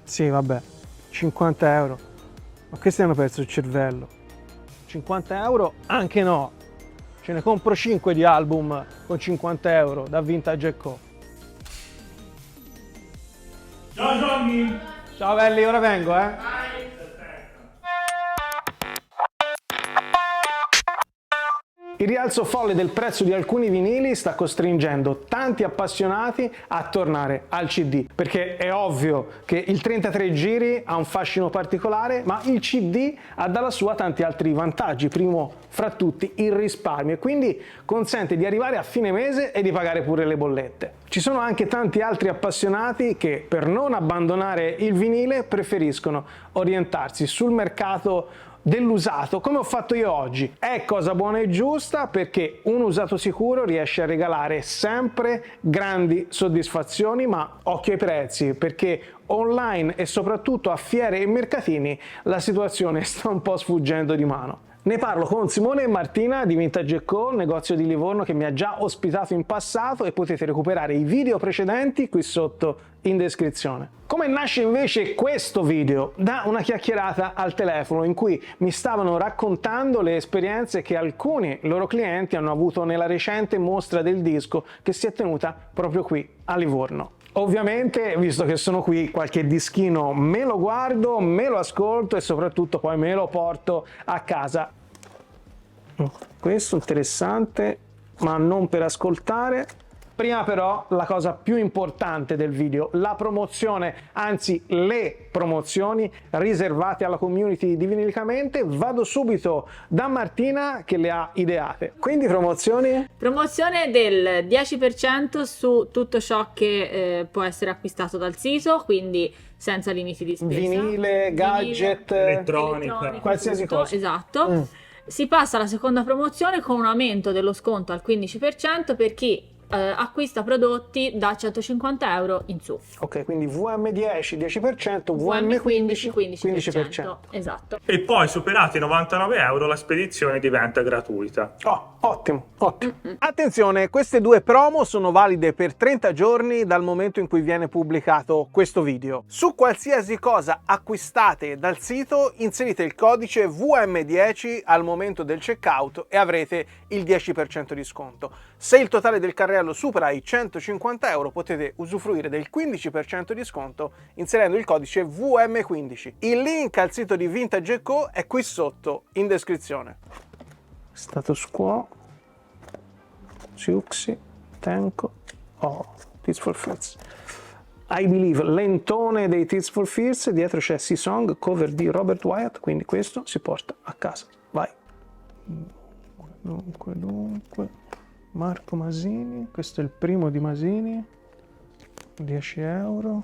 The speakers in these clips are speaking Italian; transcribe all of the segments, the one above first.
Sì, vabbè, 50 euro. Ma questi hanno perso il cervello. 50 euro? Anche no. Ce ne compro 5 di album con 50 euro da Vintage & Co. Ciao Johnny! Ciao belli, ora vengo, eh. Il rialzo folle del prezzo di alcuni vinili sta costringendo tanti appassionati a tornare al CD, perché è ovvio che il 33 giri ha un fascino particolare, ma il CD ha dalla sua tanti altri vantaggi, primo fra tutti il risparmio, e quindi consente di arrivare a fine mese e di pagare pure le bollette. Ci sono anche tanti altri appassionati che, per non abbandonare il vinile, preferiscono orientarsi sul mercato dell'usato, come ho fatto io oggi. È cosa buona e giusta, perché un usato sicuro riesce a regalare sempre grandi soddisfazioni, ma occhio ai prezzi, perché online e soprattutto a fiere e mercatini la situazione sta un po' sfuggendo di mano. Ne parlo con Simone e Martina di Vintage & Co, negozio di Livorno che mi ha già ospitato in passato, e potete recuperare i video precedenti qui sotto in descrizione. Come nasce invece questo video? Da una chiacchierata al telefono in cui mi stavano raccontando le esperienze che alcuni loro clienti hanno avuto nella recente mostra del disco che si è tenuta proprio qui a Livorno. Ovviamente, visto che sono qui, qualche dischino me lo guardo, me lo ascolto e soprattutto poi me lo porto a casa. Questo interessante, ma non per ascoltare. Prima però la cosa più importante del video, la promozione, anzi le promozioni riservate alla community di Vinilicamente. Vado subito da Martina che le ha ideate. Quindi promozioni? Promozione del 10% su tutto ciò che può essere acquistato dal sito, quindi senza limiti di spesa. Vinile, gadget, elettronica, qualsiasi tutto, cosa. Esatto. Si passa alla seconda promozione con un aumento dello sconto al 15% per chi acquista prodotti da 150 euro in su. Ok, quindi VM10 10%, VM15 15%. Esatto. E poi superati i 99 euro la spedizione diventa gratuita. Oh, ottimo, ottimo. Attenzione, queste due promo sono valide per 30 giorni dal momento in cui viene pubblicato questo video. Su qualsiasi cosa acquistate dal sito inserite il codice VM10 al momento del checkout e avrete il 10% di sconto. Se il totale del carrello supera i 150 euro potete usufruire del 15% di sconto inserendo il codice VM15. Il link al sito di Vintage & Co è qui sotto in descrizione. Status quo, Siuxi, Tenko, Tears for Fears. I Believe, lentone dei Tears for Fears, dietro c'è Sea Song, cover di Robert Wyatt, quindi questo si porta a casa. Vai. Dunque, Marco Masini, questo è il primo di Masini, 10 euro,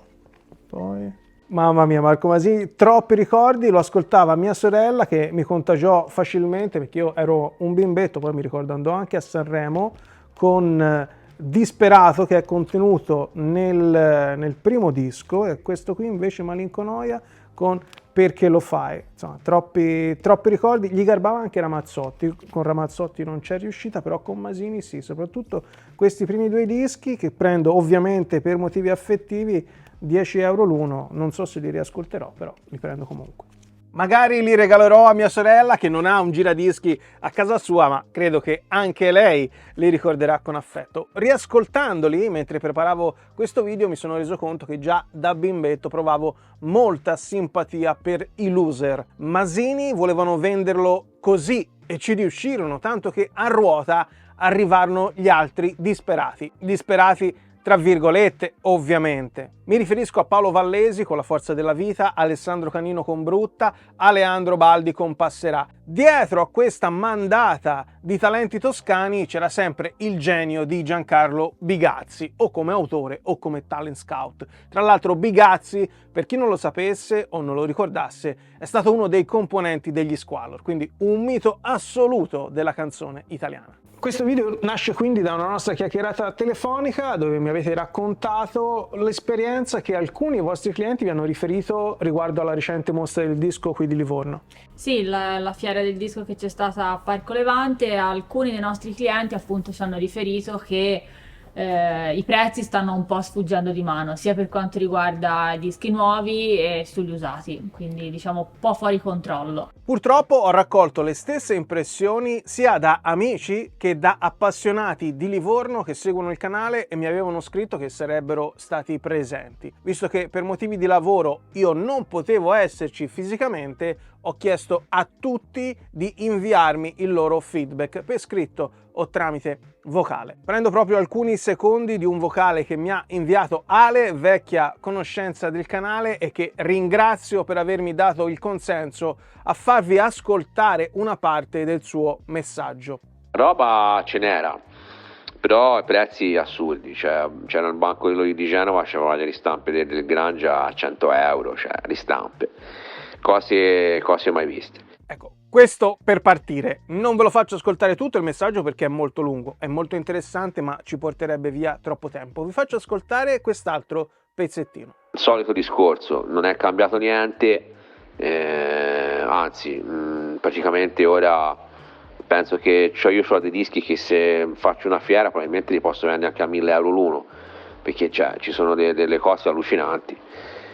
poi... Mamma mia, Marco Masini, troppi ricordi, lo ascoltava mia sorella che mi contagiò facilmente perché io ero un bimbetto, poi mi ricordo andò anche a Sanremo con Disperato che è contenuto nel primo disco, e questo qui invece Malinconoia con Perché lo fai. Insomma, troppi ricordi. Gli garbava anche Ramazzotti, con Ramazzotti non c'è riuscita, però con Masini sì, soprattutto questi primi due dischi che prendo ovviamente per motivi affettivi, 10 euro l'uno, non so se li riascolterò, però li prendo comunque. Magari li regalerò a mia sorella che non ha un giradischi a casa sua, ma credo che anche lei li ricorderà con affetto. Riascoltandoli mentre preparavo questo video mi sono reso conto che già da bimbetto provavo molta simpatia per i Loser. Masini volevano venderlo così e ci riuscirono, tanto che a ruota arrivarono gli altri disperati. Disperati tra virgolette, ovviamente. Mi riferisco a Paolo Vallesi con La forza della vita, Alessandro Canino con Brutta, Aleandro Baldi con Passerà. Dietro a questa mandata di talenti toscani c'era sempre il genio di Giancarlo Bigazzi, o come autore o come talent scout. Tra l'altro Bigazzi, per chi non lo sapesse o non lo ricordasse, è stato uno dei componenti degli Squallor, quindi un mito assoluto della canzone italiana. Questo video nasce quindi da una nostra chiacchierata telefonica dove mi avete raccontato l'esperienza che alcuni vostri clienti vi hanno riferito riguardo alla recente mostra del disco qui di Livorno. Sì, la fiera del disco che c'è stata a Parco Levante, alcuni dei nostri clienti appunto ci hanno riferito che i prezzi stanno un po' sfuggendo di mano, sia per quanto riguarda i dischi nuovi e sugli usati, quindi diciamo un po' fuori controllo. Purtroppo ho raccolto le stesse impressioni sia da amici che da appassionati di Livorno che seguono il canale e mi avevano scritto che sarebbero stati presenti. Visto che per motivi di lavoro io non potevo esserci fisicamente, ho chiesto a tutti di inviarmi il loro feedback per scritto o tramite vocale. Prendo proprio alcuni secondi di un vocale che mi ha inviato Ale, vecchia conoscenza del canale, e che ringrazio per avermi dato il consenso a farvi ascoltare una parte del suo messaggio. Roba ce n'era, però prezzi assurdi, cioè c'era il banco di Genova, c'erano le ristampe del Grangia a 100 euro, cioè ristampe, cose mai viste. Ecco, questo per partire. Non ve lo faccio ascoltare tutto il messaggio perché è molto lungo, è molto interessante, ma ci porterebbe via troppo tempo. Vi faccio ascoltare quest'altro pezzettino. Il solito discorso, non è cambiato niente, anzi, praticamente ora penso che io ho dei dischi che se faccio una fiera probabilmente li posso vendere anche a 1000 euro l'uno, perché ci sono delle cose allucinanti.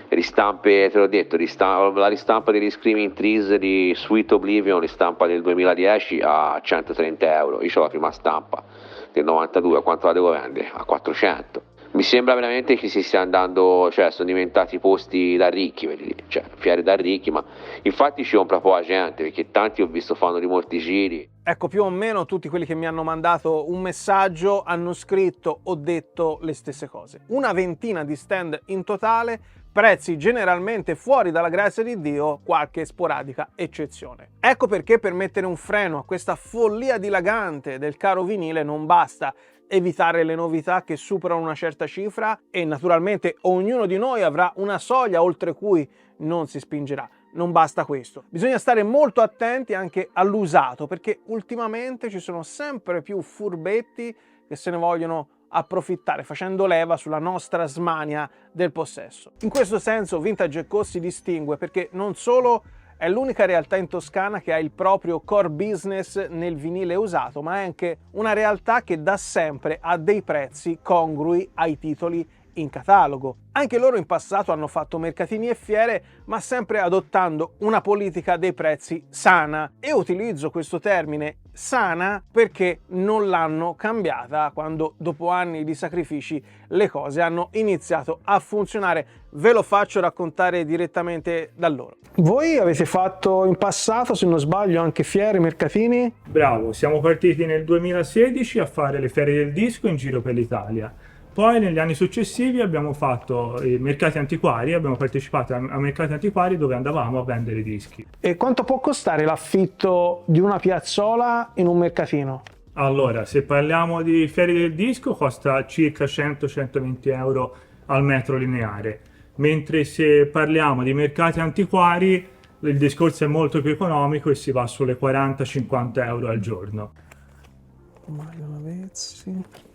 Ristampe, te l'ho detto, la ristampa degli Screaming Trees di Sweet Oblivion, ristampa del 2010 a 130 euro. Io ho la prima stampa del 92, a quanto la devo vendere? A 400. Mi sembra veramente che si stia andando, cioè sono diventati posti da ricchi, cioè fiere da ricchi, ma infatti ci compra poca gente, perché tanti ho visto fanno di molti giri. Ecco, più o meno tutti quelli che mi hanno mandato un messaggio hanno scritto o detto le stesse cose. Una ventina di stand in totale, prezzi generalmente fuori dalla grazia di Dio, qualche sporadica eccezione. Ecco perché per mettere un freno a questa follia dilagante del caro vinile non basta evitare le novità che superano una certa cifra e naturalmente ognuno di noi avrà una soglia oltre cui non si spingerà. Non basta questo, bisogna stare molto attenti anche all'usato perché ultimamente ci sono sempre più furbetti che se ne vogliono approfittare facendo leva sulla nostra smania del possesso. In questo senso Vintage & Co si distingue perché non solo è l'unica realtà in Toscana che ha il proprio core business nel vinile usato, ma è anche una realtà che da sempre ha dei prezzi congrui ai titoli in catalogo. Anche loro in passato hanno fatto mercatini e fiere, ma sempre adottando una politica dei prezzi sana. E utilizzo questo termine sana perché non l'hanno cambiata quando dopo anni di sacrifici le cose hanno iniziato a funzionare. Ve lo faccio raccontare direttamente da loro. Voi avete fatto in passato, se non sbaglio, anche fiere, mercatini? Bravo, siamo partiti nel 2016 a fare le fiere del disco in giro per l'Italia. Poi negli anni successivi abbiamo fatto i mercati antiquari, abbiamo partecipato a mercati antiquari dove andavamo a vendere dischi. E quanto può costare l'affitto di una piazzola in un mercatino? Allora, se parliamo di fiere del disco costa circa 100-120 euro al metro lineare, mentre se parliamo di mercati antiquari il discorso è molto più economico e si va sulle 40-50 euro al giorno. Mario Lavezzi,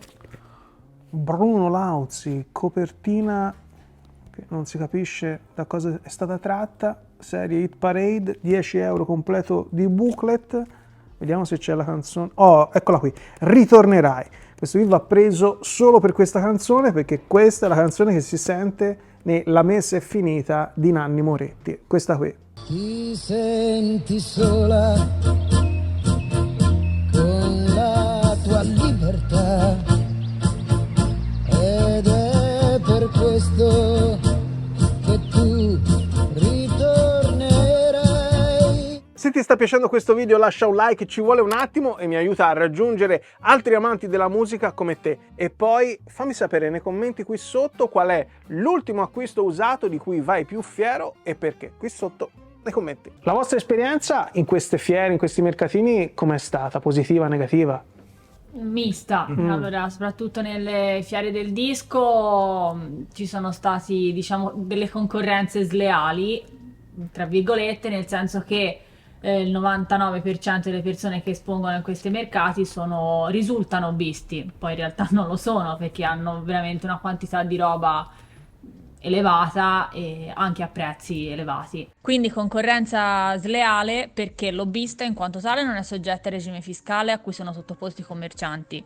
Bruno Lauzi, copertina che non si capisce da cosa è stata tratta, serie Hit Parade, 10 euro completo di booklet. Vediamo se c'è la canzone. Oh, eccola qui, Ritornerai. Questo qui va preso solo per questa canzone perché questa è la canzone che si sente nella Messa è finita di Nanni Moretti. Questa qui. Ti senti sola con la tua libertà ed è per questo che tu ritornerai. Se ti sta piacendo questo video lascia un like, ci vuole un attimo e mi aiuta a raggiungere altri amanti della musica come te. E poi fammi sapere nei commenti qui sotto qual è l'ultimo acquisto usato di cui vai più fiero e perché. Qui sotto nei commenti. La vostra esperienza in queste fiere, in questi mercatini, com'è stata? Positiva, negativa? Mista. Allora, soprattutto nelle fiere del disco ci sono stati, diciamo, delle concorrenze sleali, tra virgolette, nel senso che il 99% delle persone che espongono in questi mercati risultano hobbisti, poi in realtà non lo sono perché hanno veramente una quantità di roba elevata e anche a prezzi elevati. Quindi concorrenza sleale perché l'hobbista in quanto tale non è soggetto al regime fiscale a cui sono sottoposti i commercianti.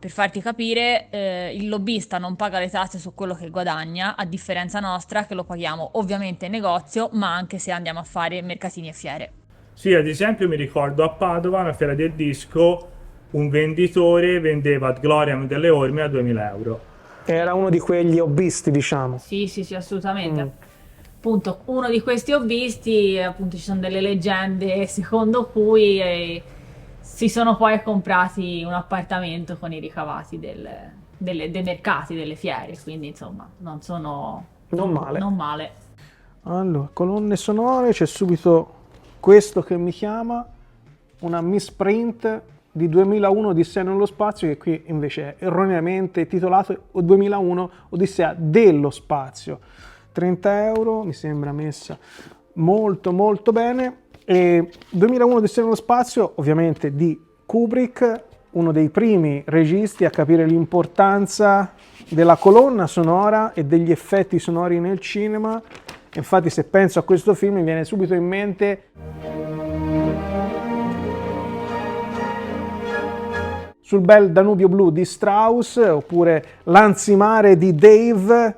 Per farti capire, il lobbista non paga le tasse su quello che guadagna, a differenza nostra che lo paghiamo ovviamente in negozio, ma anche se andiamo a fare mercatini e fiere. Sì, ad esempio mi ricordo a Padova, alla fiera del disco, un venditore vendeva ad Gloriam delle orme a 2000 euro. Era uno di quegli hobbisti, diciamo. Sì, sì, sì, assolutamente. Appunto, uno di questi hobbisti, appunto, ci sono delle leggende secondo cui si sono poi comprati un appartamento con i ricavati dei mercati, delle fiere, quindi insomma non sono Non male. non male. Allora, colonne sonore, c'è subito questo che mi chiama una misprint di 2001 Odissea nello spazio, che qui invece è erroneamente titolato 2001 Odissea dello spazio. 30 euro, mi sembra messa molto molto bene. E 2001 Odissea nello spazio, ovviamente di Kubrick, uno dei primi registi a capire l'importanza della colonna sonora e degli effetti sonori nel cinema. Infatti, se penso a questo film mi viene subito in mente Sul bel Danubio blu di Strauss, oppure L'ansimare di Dave,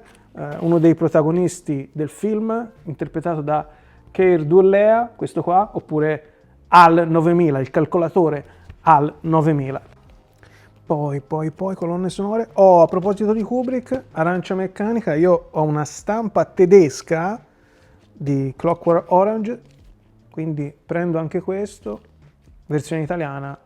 uno dei protagonisti del film, interpretato da Keir Dullea, questo qua, oppure HAL 9000, il calcolatore HAL 9000. Poi, colonne sonore. A proposito di Kubrick, Arancia Meccanica, io ho una stampa tedesca di Clockwork Orange, quindi prendo anche questo, versione italiana.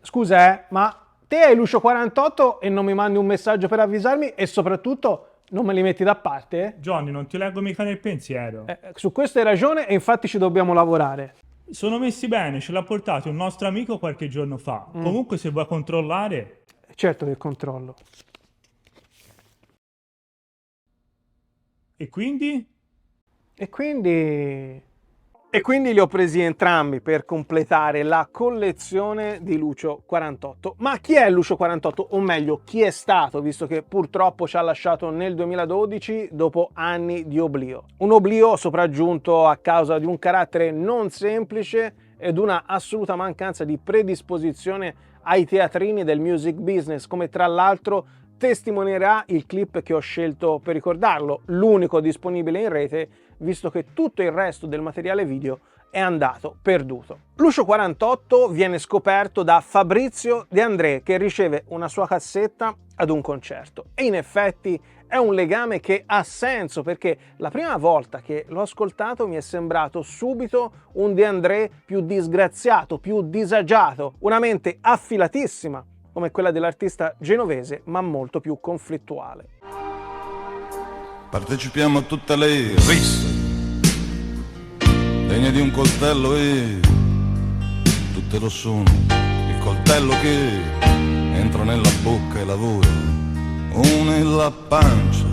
Scusa, ma te hai Lucio 48 e non mi mandi un messaggio per avvisarmi e soprattutto non me li metti da parte? Johnny, non ti leggo mica nel pensiero. Su questo hai ragione e infatti ci dobbiamo lavorare. Sono messi bene, ce l'ha portato un nostro amico qualche giorno fa. Comunque se vuoi controllare... Certo che controllo. E quindi? E quindi li ho presi entrambi per completare la collezione di Lucio 48. Ma chi è Lucio 48? O meglio, chi è stato, visto che purtroppo ci ha lasciato nel 2012 dopo anni di oblio. Un oblio sopraggiunto a causa di un carattere non semplice ed una assoluta mancanza di predisposizione ai teatrini del music business, come tra l'altro testimonierà il clip che ho scelto per ricordarlo, l'unico disponibile in rete, visto che tutto il resto del materiale video è andato perduto. Lucio 48 viene scoperto da Fabrizio De André, che riceve una sua cassetta ad un concerto. E in effetti è un legame che ha senso, perché la prima volta che l'ho ascoltato mi è sembrato subito un De André più disgraziato, più disagiato, una mente affilatissima, come quella dell'artista genovese, ma molto più conflittuale. Partecipiamo a tutte le risse, degne di un coltello e tutte lo sono. Il coltello che entra nella bocca e lavora, o nella pancia.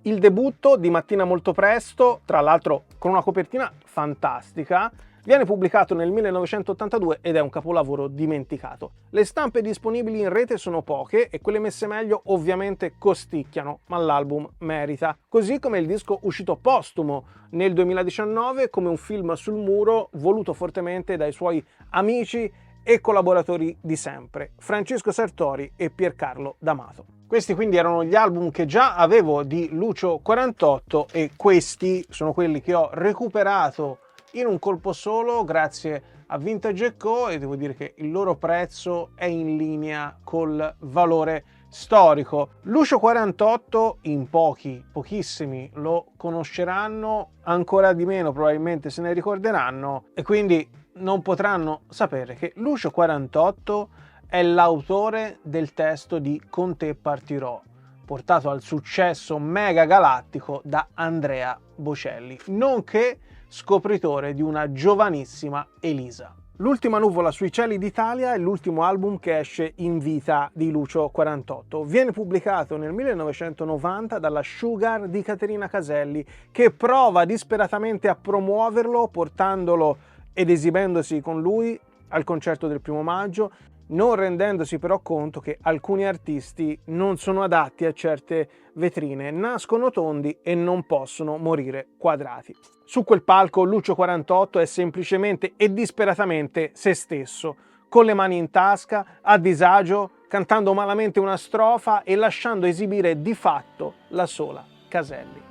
Il debutto di Mattina molto presto, tra l'altro con una copertina fantastica, viene pubblicato nel 1982 ed è un capolavoro dimenticato. Le stampe disponibili in rete sono poche e quelle messe meglio ovviamente costicchiano, ma l'album merita. Così come il disco uscito postumo nel 2019 come un film sul muro voluto fortemente dai suoi amici e collaboratori di sempre, Francesco Sartori e Piercarlo D'Amato. Questi quindi erano gli album che già avevo di Lucio 48 e questi sono quelli che ho recuperato in un colpo solo grazie a Vintage & Co, e devo dire che il loro prezzo è in linea col valore storico. Lucio 48 in pochissimi lo conosceranno, ancora di meno probabilmente se ne ricorderanno, e quindi non potranno sapere che Lucio 48 è l'autore del testo di Con te partirò, portato al successo mega galattico da Andrea Bocelli, nonché scopritore di una giovanissima Elisa. L'ultima nuvola sui cieli d'Italia è l'ultimo album che esce in vita di Lucio 48. Viene pubblicato nel 1990 dalla Sugar di Caterina Caselli, che prova disperatamente a promuoverlo portandolo ed esibendosi con lui al concerto del 1° maggio. non rendendosi però conto che alcuni artisti non sono adatti a certe vetrine, nascono tondi e non possono morire quadrati. Su quel palco Lucio 48 è semplicemente e disperatamente se stesso, con le mani in tasca, a disagio, cantando malamente una strofa e lasciando esibire di fatto la sola Caselli.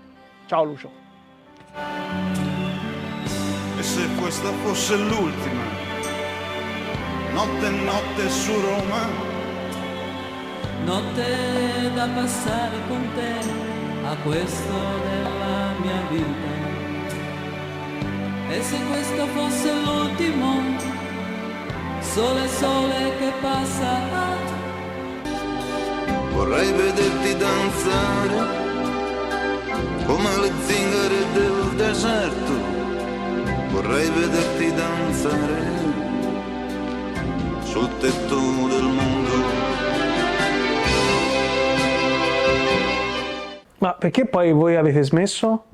Ciao Lucio. E se questa fosse l'ultima notte e notte su Roma, notte da passare con te a questo della mia vita. E se questo fosse l'ultimo sole sole che passa, vorrei vederti danzare come le zingare del deserto, vorrei vederti danzare sul tetto del mondo. Ma perché poi voi avete smesso?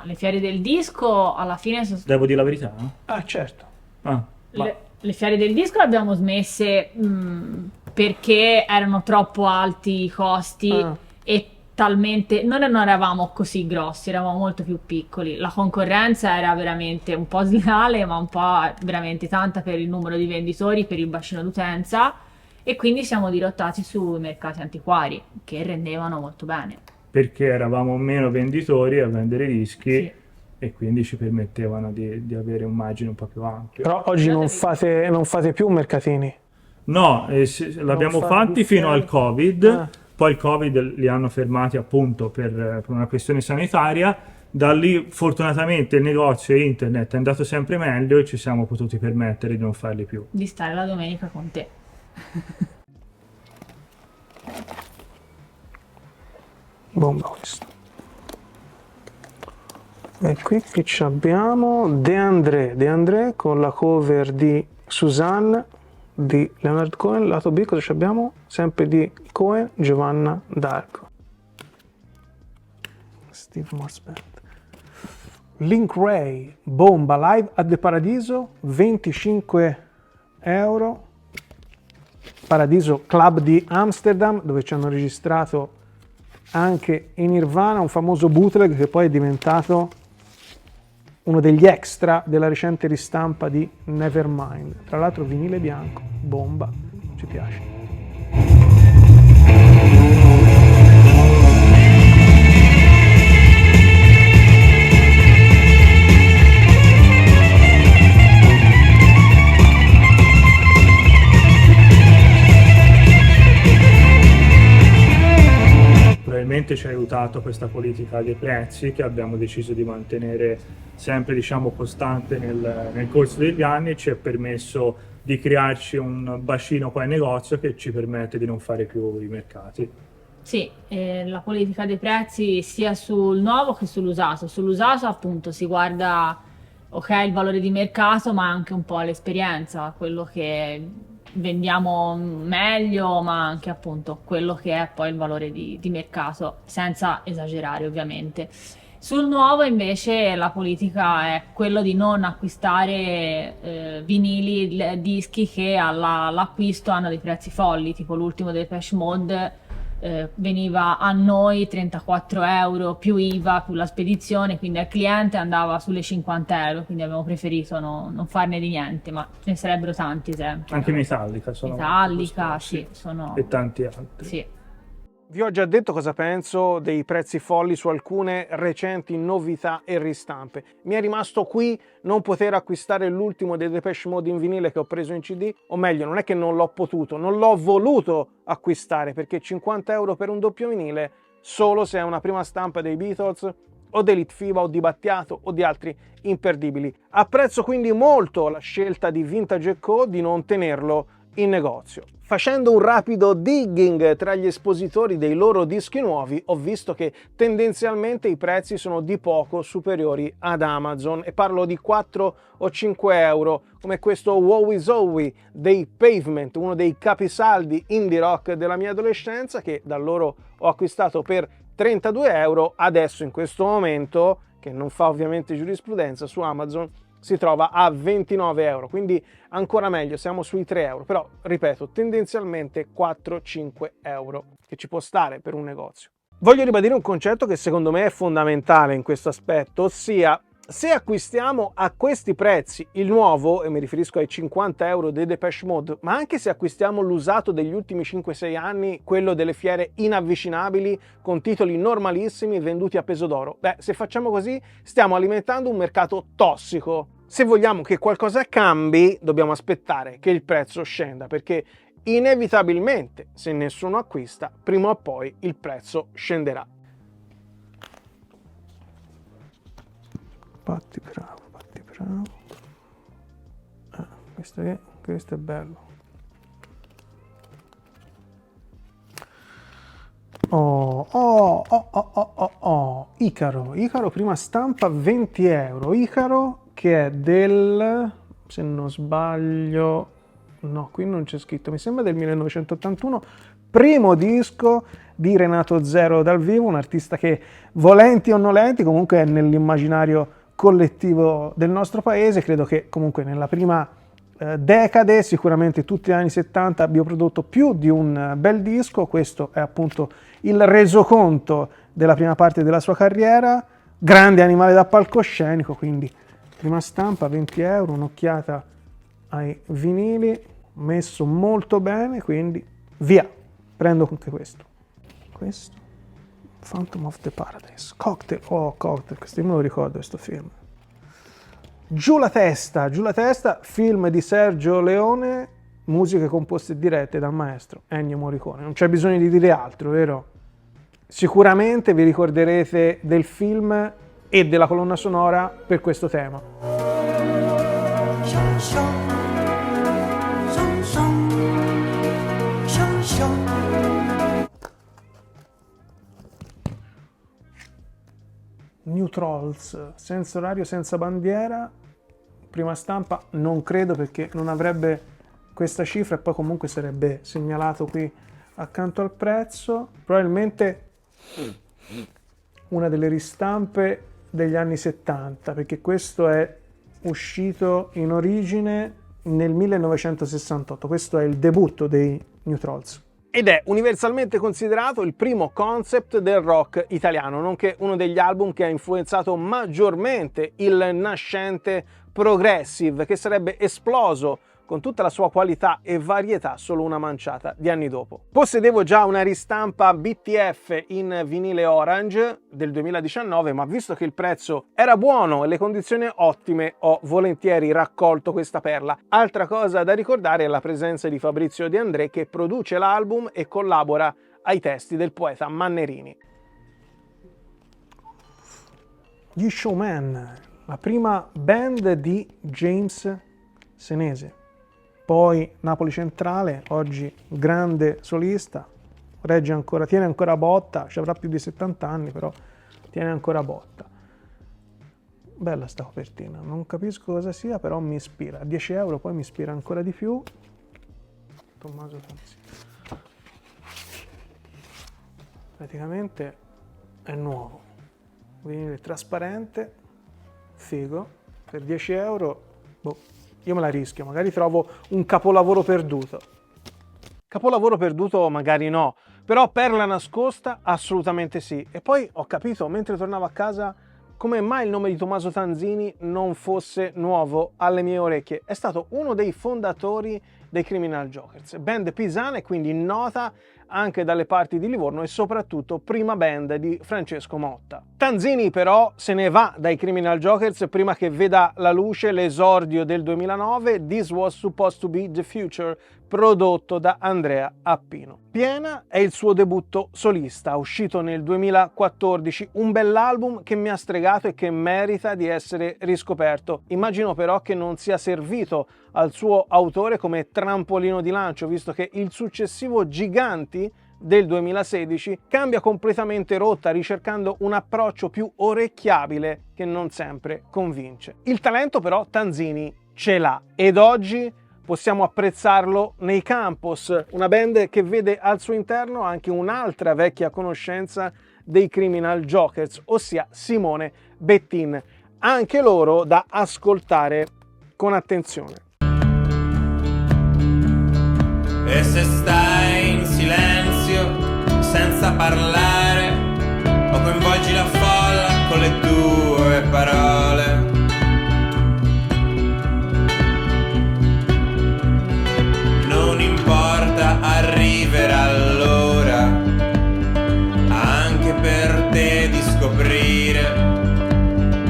Le fiere del disco alla fine sono state... Devo dire la verità? Ah, certo. Ah, ma Le fiere del disco le abbiamo smesse perché erano troppo alti i costi e talmente non eravamo così grossi, eravamo molto più piccoli. La concorrenza era veramente un po' sleale, ma un po' veramente tanta per il numero di venditori, per il bacino d'utenza, e quindi siamo dirottati sui mercati antiquari che rendevano molto bene. perché eravamo meno venditori a vendere dischi, Sì. e quindi ci permettevano di avere un margine un po' più ampio. Però oggi non fate più mercatini. No, l'abbiamo fate fatti più fino fiere? al Covid, poi il Covid li hanno fermati appunto per una questione sanitaria. Da lì fortunatamente il negozio e internet è andato sempre meglio e ci siamo potuti permettere di non farli più. Di stare la domenica con te. Bomba questo. E qui che ci abbiamo De André con la cover di Suzanne di Leonard Cohen. Lato B cosa ci abbiamo? Sempre di Cohen, Giovanna d'Arco. Steve Morse Band. Link Ray, Bomba live at the Paradiso, 25 euro. Paradiso Club di Amsterdam, dove ci hanno registrato anche in Nirvana, un famoso bootleg che poi è diventato uno degli extra della recente ristampa di Nevermind. Tra l'altro vinile bianco, bomba, ci piace. Probabilmente ci ha aiutato questa politica dei prezzi che abbiamo deciso di mantenere sempre, diciamo, costante nel corso degli anni, e ci ha permesso di crearci un bacino qua in negozio che ci permette di non fare più i mercati. Sì, la politica dei prezzi sia sul nuovo che sull'usato. Sull'usato appunto si guarda, ok, il valore di mercato, ma anche un po' l'esperienza, quello che vendiamo meglio, ma anche appunto quello che è poi il valore di mercato, senza esagerare ovviamente. Sul nuovo invece la politica è quello di non acquistare vinili, dischi che all'acquisto hanno dei prezzi folli, tipo l'ultimo dei Depeche Mode veniva a noi 34 euro più IVA più la spedizione, quindi al cliente andava sulle 50 euro, quindi abbiamo preferito non farne di niente, ma ce ne sarebbero tanti esempi. Anche Metallica sono Metallica, costosi, sì, sono... e tanti altri. Sì. Vi ho già detto cosa penso dei prezzi folli su alcune recenti novità e ristampe. Mi è rimasto qui non poter acquistare l'ultimo dei Depeche Mode in vinile che ho preso in CD, o meglio, non è che non l'ho potuto, non l'ho voluto acquistare, perché 50 euro per un doppio vinile solo se è una prima stampa dei Beatles o di Litfiba o di Battiato o di altri imperdibili. Apprezzo quindi molto la scelta di Vintage & Co di non tenerlo in negozio. Facendo un rapido digging tra gli espositori dei loro dischi nuovi, ho visto che tendenzialmente i prezzi sono di poco superiori ad Amazon, e parlo di 4 o 5 euro, come questo Wowie Zowie dei Pavement, uno dei capisaldi indie rock della mia adolescenza, che da loro ho acquistato per 32 euro, adesso in questo momento, che non fa ovviamente giurisprudenza, su Amazon si trova a 29 euro, quindi ancora meglio, siamo sui 3 euro, però ripeto, tendenzialmente 4-5 euro che ci può stare per un negozio. Voglio ribadire un concetto che secondo me è fondamentale in questo aspetto, ossia se acquistiamo a questi prezzi il nuovo, e mi riferisco ai 50 euro dei Depeche Mode, ma anche se acquistiamo l'usato degli ultimi 5-6 anni, quello delle fiere inavvicinabili, con titoli normalissimi venduti a peso d'oro, beh, se facciamo così stiamo alimentando un mercato tossico. Se vogliamo che qualcosa cambi, dobbiamo aspettare che il prezzo scenda, perché inevitabilmente, se nessuno acquista, prima o poi il prezzo scenderà. Batti bravo, batti bravo. Questo è bello. Icaro, prima stampa 20 euro. Icaro che è del, se non sbaglio, no, qui non c'è scritto, mi sembra del 1981, primo disco di Renato Zero dal vivo, un artista che volenti o nolenti comunque è nell'immaginario collettivo del nostro paese. Credo che comunque nella prima decade, sicuramente tutti gli anni 70, abbia prodotto più di un bel disco. Questo è appunto il resoconto della prima parte della sua carriera. Grande animale da palcoscenico, quindi prima stampa 20 euro, un'occhiata ai vinili, messo molto bene, quindi via, prendo anche questo. Phantom of the Paradise, Cocktail, questo io me lo ricordo, questo film. Giù la testa, film di Sergio Leone, musiche composte e dirette dal maestro Ennio Morricone. Non c'è bisogno di dire altro, vero? Sicuramente vi ricorderete del film e della colonna sonora per questo tema. New Trolls, senza orario, senza bandiera, prima stampa, non credo perché non avrebbe questa cifra e poi comunque sarebbe segnalato qui accanto al prezzo. Probabilmente una delle ristampe degli anni 70, perché questo è uscito in origine nel 1968, questo è il debutto dei New Trolls. Ed è universalmente considerato il primo concept del rock italiano, nonché uno degli album che ha influenzato maggiormente il nascente progressive, che sarebbe esploso con tutta la sua qualità e varietà solo una manciata di anni dopo. Possedevo già una ristampa BTF in vinile orange del 2019, ma visto che il prezzo era buono e le condizioni ottime, ho volentieri raccolto questa perla. Altra cosa da ricordare è la presenza di Fabrizio De André, che produce l'album e collabora ai testi del poeta Mannerini. Gli Showman, la prima band di James Senese. Poi Napoli Centrale, oggi grande solista, regge ancora, tiene ancora botta, ci avrà più di 70 anni, però tiene ancora botta. Bella sta copertina, non capisco cosa sia, però mi ispira. A 10 euro poi mi ispira ancora di più. Tommaso Tanzini. Praticamente è nuovo, vinile trasparente, figo, per 10 euro, boh. Io me la rischio, magari trovo un capolavoro perduto. Capolavoro perduto magari no, però perla nascosta assolutamente sì. E poi ho capito, mentre tornavo a casa, come mai il nome di Tommaso Tanzini non fosse nuovo alle mie orecchie. È stato uno dei fondatori dei Criminal Jokers, band pisana e quindi nota anche dalle parti di Livorno e soprattutto prima band di Francesco Motta. Tanzini però se ne va dai Criminal Jokers prima che veda la luce l'esordio del 2009, This Was Supposed to Be the Future, prodotto da Andrea Appino. Piena è il suo debutto solista, uscito nel 2014, un bell'album che mi ha stregato e che merita di essere riscoperto. Immagino però che non sia servito al suo autore come trampolino di lancio, visto che il successivo Giganti del 2016 cambia completamente rotta, ricercando un approccio più orecchiabile che non sempre convince. Il talento però Tanzini ce l'ha ed oggi possiamo apprezzarlo nei Campos, una band che vede al suo interno anche un'altra vecchia conoscenza dei Criminal Jokers, ossia Simone Bettin. anche loro da ascoltare con attenzione. E se stai in silenzio, senza parlare, o coinvolgi la folla con le tue parole, non importa, arriverà l'ora anche per te di scoprire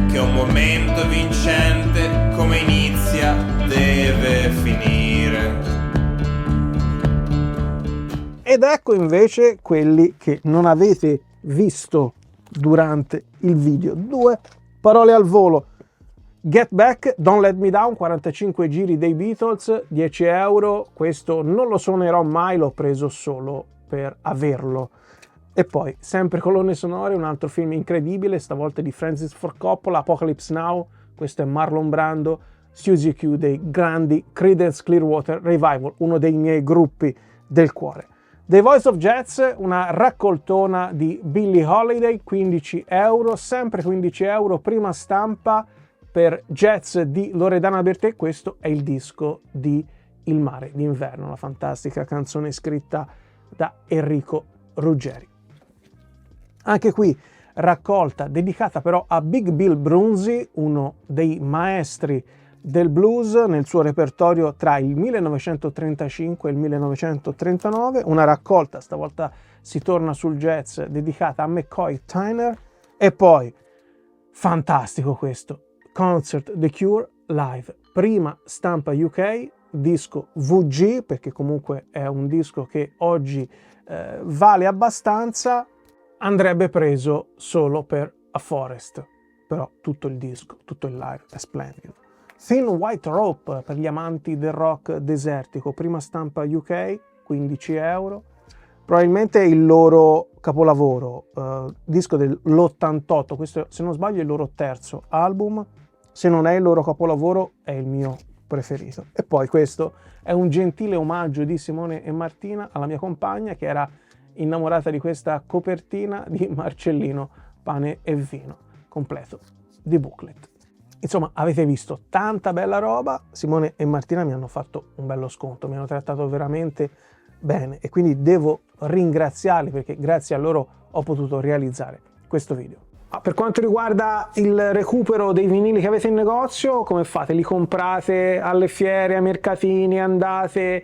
che un momento vincente, come inizia, deve finire. Ed ecco invece quelli che non avete visto durante il video. 2 parole al volo. Get Back, Don't Let Me Down, 45 giri dei Beatles, 10 euro. Questo non lo suonerò mai, l'ho preso solo per averlo. E poi, sempre colonne sonore, un altro film incredibile, stavolta di Francis Ford Coppola, Apocalypse Now. Questo è Marlon Brando, Suzy Q dei grandi Creedence Clearwater Revival, uno dei miei gruppi del cuore. The Voice of Jazz, una raccoltona di Billie Holiday, 15 euro, sempre 15 euro, prima stampa per jazz di Loredana Bertè. Questo è il disco di Il mare d'inverno, una fantastica canzone scritta da Enrico Ruggeri. Anche qui raccolta dedicata però a Big Bill Broonzy, uno dei maestri del blues, nel suo repertorio tra il 1935 e il 1939, una raccolta, stavolta si torna sul jazz, dedicata a McCoy Tyner. E poi, fantastico questo, Concert The Cure Live, prima stampa UK, disco VG, perché comunque è un disco che oggi vale abbastanza, andrebbe preso solo per A Forest, però tutto il disco, tutto il live è splendido. Thin White Rope per gli amanti del rock desertico, prima stampa UK, 15 euro. Probabilmente il loro capolavoro, disco dell'88, questo se non sbaglio è il loro terzo album, se non è il loro capolavoro è il mio preferito. E poi questo è un gentile omaggio di Simone e Martina alla mia compagna che era innamorata di questa copertina di Marcellino Pane e Vino, completo di booklet. Insomma, avete visto tanta bella roba, Simone e Martina mi hanno fatto un bello sconto, mi hanno trattato veramente bene e quindi devo ringraziarli perché grazie a loro ho potuto realizzare questo video. Per quanto riguarda il recupero dei vinili che avete in negozio, come fate? Li comprate alle fiere, ai mercatini, andate?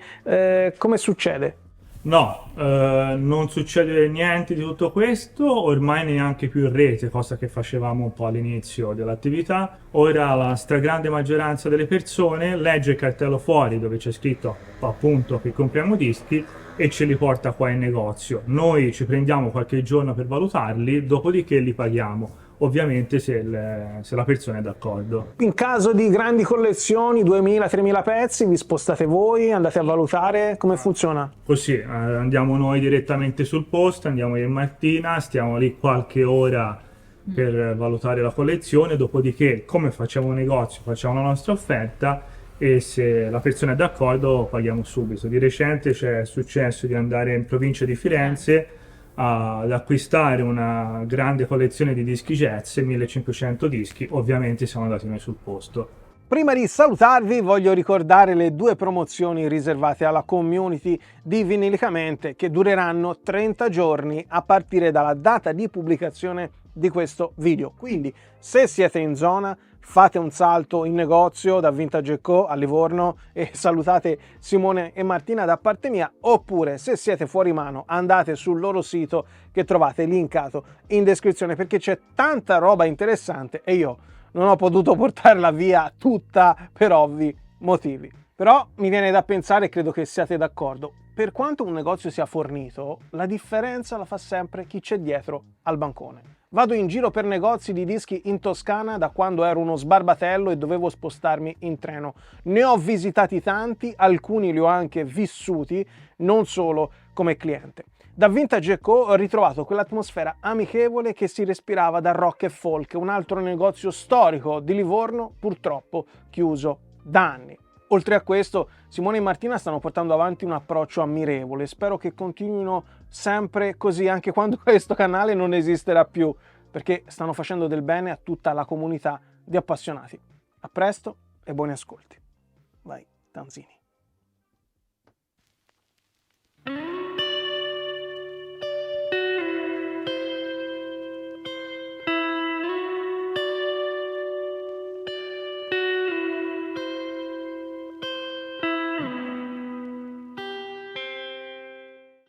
Come succede? No, non succede niente di tutto questo, ormai neanche più in rete, cosa che facevamo un po' all'inizio dell'attività. Ora la stragrande maggioranza delle persone legge il cartello fuori dove c'è scritto appunto che compriamo dischi e ce li porta qua in negozio. Noi ci prendiamo qualche giorno per valutarli, dopodiché li paghiamo. Ovviamente se la persona è d'accordo. In caso di grandi collezioni, 2000-3000 pezzi, vi spostate voi, andate a valutare, come funziona? Così, andiamo noi direttamente sul posto, andiamo io e Martina, stiamo lì qualche ora per valutare la collezione, dopodiché come facciamo un negozio, facciamo la nostra offerta e se la persona è d'accordo paghiamo subito. Di recente c'è successo di andare in provincia di Firenze ad acquistare una grande collezione di dischi jazz, 1500 dischi, ovviamente siamo andati noi sul posto. Prima di salutarvi voglio ricordare le 2 promozioni riservate alla community di Vinilicamente che dureranno 30 giorni a partire dalla data di pubblicazione di questo video. Quindi se siete in zona fate un salto in negozio da Vintage & Co a Livorno e salutate Simone e Martina da parte mia, oppure se siete fuori mano andate sul loro sito che trovate linkato in descrizione perché c'è tanta roba interessante e io non ho potuto portarla via tutta per ovvi motivi. Però mi viene da pensare e credo che siate d'accordo. Per quanto un negozio sia fornito, la differenza la fa sempre chi c'è dietro al bancone. Vado in giro per negozi di dischi in Toscana da quando ero uno sbarbatello e dovevo spostarmi in treno. Ne ho visitati tanti, alcuni li ho anche vissuti, non solo come cliente. Da Vintage & Co ho ritrovato quell'atmosfera amichevole che si respirava da rock e folk, un altro negozio storico di Livorno, purtroppo chiuso da anni. Oltre a questo, Simone e Martina stanno portando avanti un approccio ammirevole. Spero che continuino sempre così anche quando questo canale non esisterà più, perché stanno facendo del bene a tutta la comunità di appassionati. A presto e buoni ascolti. Vai, Tanzini.